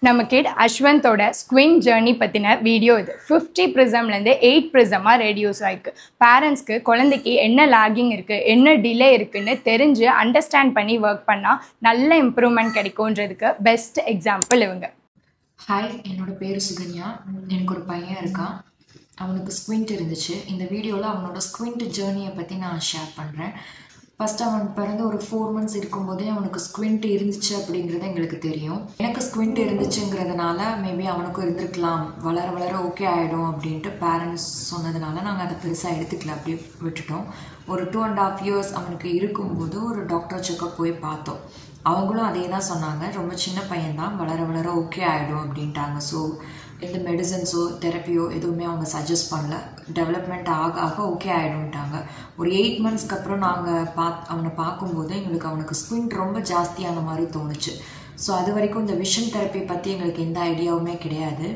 நம்ம kit அஸ்வந்தோட ஸ்குவின் journey பற்றின video இது 50 ப்ரிசம்லேருந்து 8 ப்ரிசமாக ரெடியூஸ் ஆயிருக்கு. பேரண்ட்ஸ்க்கு குழந்தைக்கு என்ன லாகிங் இருக்குது, என்ன டிலே இருக்குன்னு தெரிஞ்சு அண்டர்ஸ்டாண்ட் பண்ணி ஒர்க் பண்ணால் நல்ல இம்ப்ரூவ்மெண்ட் கிடைக்கும்ன்றதுக்கு பெஸ்ட் எக்ஸாம்பிள் இவங்க. ஹாய், என்னோட பேர் சுகன்யா. எனக்கு ஒரு பையன் இருக்கான். அவனுக்கு ஸ்குவிண்ட் இருந்துச்சு. இந்த வீடியோவில் அவனோட ஸ்குவிண்ட் ஜேர்னியை பற்றி நான் ஷேர் பண்ணுறேன். ஃபஸ்ட்டு அவன் பிறந்து ஒரு 4 months இருக்கும்போதே அவனுக்கு ஸ்குவிண்ட் இருந்துச்சு அப்படிங்கிறது எங்களுக்கு தெரியும். எனக்கு ஸ்குவிண்ட் இருந்துச்சுங்கிறதுனால மேபி அவனுக்கும் இருந்திருக்கலாம், வளர வளர ஓகே ஆகிடும் அப்படின்ட்டு பேரண்ட்ஸ் சொன்னதுனால நாங்கள் அதை பெருசாக எடுத்துக்கல, அப்படியே விட்டுட்டோம். ஒரு 2.5 years அவனுக்கு இருக்கும்போது ஒரு டாக்டர் செக்கப் போய் பார்த்தோம். அவங்களும் அதே தான் சொன்னாங்க, ரொம்ப சின்ன பையன்தான், வளர வளர ஓகே ஆகிடும் அப்படின்ட்டாங்க. ஸோ எந்த மெடிசன்ஸோ தெரப்பியோ எதுவுமே அவங்க சஜஸ்ட் பண்ணல. டெவலப்மெண்ட் ஆக ஆக ஓகே ஆகிடும்ட்டாங்க. ஒரு 8 monthsக்கு அப்புறம் நாங்கள் அவனை பார்க்கும்போது எங்களுக்கு அவனுக்கு ஸ்குவிண்ட் ரொம்ப ஜாஸ்தியான மாதிரி தோணுச்சு. ஸோ அது வரைக்கும் இந்த விஷன் தெரப்பி பற்றி எங்களுக்கு எந்த ஐடியாவுமே கிடையாது.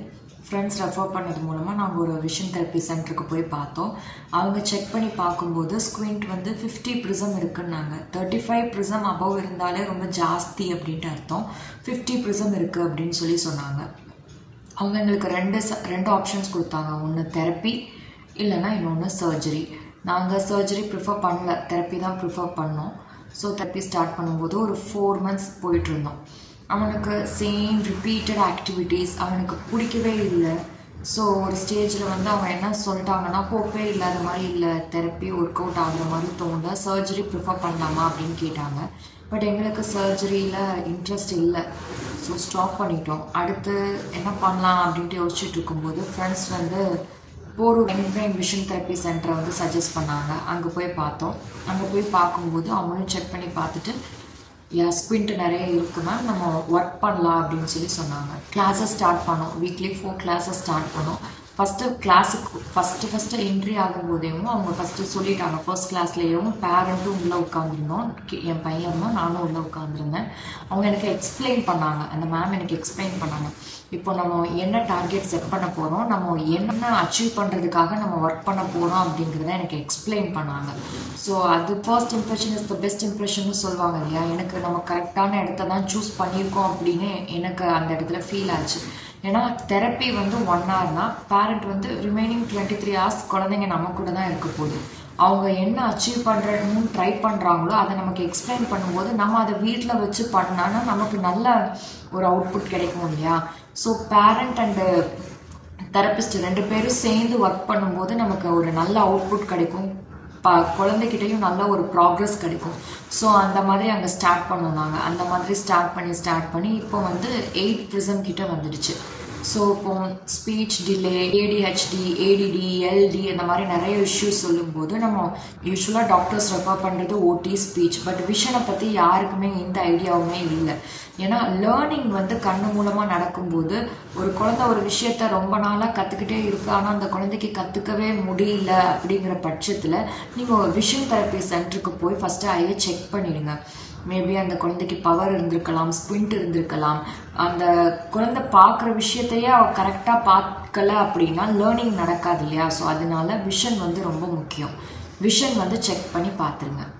ஃப்ரெண்ட்ஸ் ரெஃபர் பண்ணது மூலமாக நாங்கள் ஒரு விஷன் தெரப்பி சென்டருக்கு போய் பார்த்தோம். அவங்க செக் பண்ணி பார்க்கும்போது ஸ்குவிண்ட் வந்து 50 ப்ரிசம் இருக்குன்னாங்க. 35 ப்ரிசம் அபவ் இருந்தாலே ரொம்ப ஜாஸ்தி அப்படின்ட்டு அர்த்தம். 50 ப்ரிசம் இருக்குது அப்படின்னு சொன்னாங்க. அவங்க எங்களுக்கு ரெண்டு ஆப்ஷன்ஸ் கொடுத்தாங்க. ஒன்று தெரப்பி, இல்லைன்னா இன்னொன்று சர்ஜரி. நாங்கள் சர்ஜரி ப்ரிஃபர் பண்ணல, தெரப்பி தான் ப்ரிஃபர் பண்ணோம். ஸோ தெரப்பி ஸ்டார்ட் பண்ணும்போது ஒரு 4 months போயிட்டுருந்தோம். அவனுக்கு சேம் ரிப்பீட்டட் ஆக்டிவிட்டீஸ் அவனுக்கு பிடிக்கவே இல்லை. ஸோ ஒரு ஸ்டேஜில் வந்து அவங்க என்ன சொல்லிட்டாங்கன்னா, ஹோப்பே இல்லாத மாதிரி இல்லை, தெரப்பி ஒர்க் அவுட் ஆகுற மாதிரி தோணல, சர்ஜரி ப்ரிஃபர் பண்ணலாமா அப்படின்னு கேட்டாங்க. பட் எங்களுக்கு சர்ஜரியில் இன்ட்ரெஸ்ட் இல்லை. ஸோ ஸ்டாப் பண்ணிட்டோம். அடுத்து என்ன பண்ணலாம் அப்படின்ட்டு யோசிச்சுட்டு இருக்கும்போது ஃப்ரெண்ட்ஸ் வந்து போர் என்பிரைன் விஷன் தெரப்பி சென்டரை வந்து சஜஸ்ட் பண்ணாங்க. அங்கே போய் பார்த்தோம். அங்கே போய் பார்க்கும்போது அவங்களும் செக் பண்ணி பார்த்துட்டு, ஸ்குவிண்ட் நிறைய இருக்குன்னா நம்ம ஒர்க் பண்ணலாம் அப்படின்னு சொன்னாங்க. கிளாஸஸ் ஸ்டார்ட் பண்ணோம். வீக்லி 4 classes ஸ்டார்ட் பண்ணோம். ஃபஸ்ட்டு கிளாஸுக்கு ஃபஸ்ட்டு என்ட்ரி ஆகும்போதேவும் அவங்க ஃபஸ்ட்டு சொல்லிட்டாங்க. ஃபர்ஸ்ட் கிளாஸ்லேயும் பேரண்ட்டும் உள்ளே உட்காந்துருந்தோம். என் பையனும் நானும் உள்ளே உட்காந்துருந்தேன். அவங்க எனக்கு எக்ஸ்பிளைன் பண்ணாங்க. அந்த மேம் எனக்கு எக்ஸ்பிளைன் பண்ணாங்க, இப்போ நம்ம என்ன டார்கெட் செட் பண்ண போகிறோம், நம்ம என்ன அச்சீவ் பண்ணுறதுக்காக நம்ம ஒர்க் பண்ண போகிறோம் அப்படிங்கிறத எனக்கு எக்ஸ்பிளைன் பண்ணாங்க. ஸோ அது first impression is the best இம்ப்ரெஷன்னு சொல்லுவாங்க இல்லையா. எனக்கு நம்ம கரெக்டான இடத்த தான் சூஸ் பண்ணியிருக்கோம் அப்படின்னு எனக்கு அந்த இடத்துல ஃபீல் ஆச்சு. ஏன்னா தெரப்பி வந்து 1 hour தான், பேரண்ட் வந்து ரிமைனிங் 23 hours குழந்தைங்க நம்ம கூட தான் இருக்க போகுது. அவங்க என்ன அச்சீவ் பண்ணுறன்னு ட்ரை பண்ணுறாங்களோ அதை நமக்கு எக்ஸ்பிளைன் பண்ணும்போது நம்ம அதை வீட்டில் வச்சு பண்ணான்னா நமக்கு நல்ல ஒரு அவுட்புட் கிடைக்கும் இல்லையா. ஸோ பேரண்ட் அண்டு தெரப்பிஸ்ட் 2 பேரும் சேர்ந்து ஒர்க் பண்ணும்போது நமக்கு ஒரு நல்ல அவுட்புட் கிடைக்கும், குழந்தைகிட்டையும் நல்ல ஒரு ப்ராக்ரஸ் கிடைக்கும். ஸோ அந்த மாதிரி அங்கே ஸ்டார்ட் பண்ணோம். நாங்கள் அந்த மாதிரி ஸ்டார்ட் பண்ணி இப்போ வந்து 8 ப்ரிசம் கிட்ட வந்துடுச்சு. ஸோ இப்போ speech delay, ADHD, ADD, LD அந்த மாதிரி நிறைய இஷ்யூஸ் சொல்லும்போது நம்ம யூஸ்வலாக டாக்டர்ஸ் ரெஃபர் பண்ணுறது OT, ஸ்பீச். பட் விஷனை பற்றி யாருக்குமே எந்த ஐடியாவுமே இல்லை. ஏன்னா லேர்னிங் வந்து கண்ணு மூலமாக நடக்கும்போது ஒரு குழந்தை ஒரு விஷயத்த ரொம்ப நாளாக கற்றுக்கிட்டே இருக்கு, ஆனால் அந்த குழந்தைக்கு கற்றுக்கவே முடியல அப்படிங்கிற பட்சத்தில் நீங்கள் ஒரு விஷன் தெரப்பி சென்டருக்கு போய் ஃபஸ்ட்டு ஐயை செக் பண்ணிடுங்க. மேபி அந்த குழந்தைக்கு பவர் இருந்திருக்கலாம், ஸ்குவிண்ட் இருந்திருக்கலாம், அந்த குழந்தை பார்க்குற விஷயத்தையே அவள் கரெக்டாக பார்க்கல அப்படின்னா லேர்னிங் நடக்காது இல்லையா. ஸோ அதனால விஷன் வந்து ரொம்ப முக்கியம். விஷன் வந்து செக் பண்ணி பார்த்துருங்க.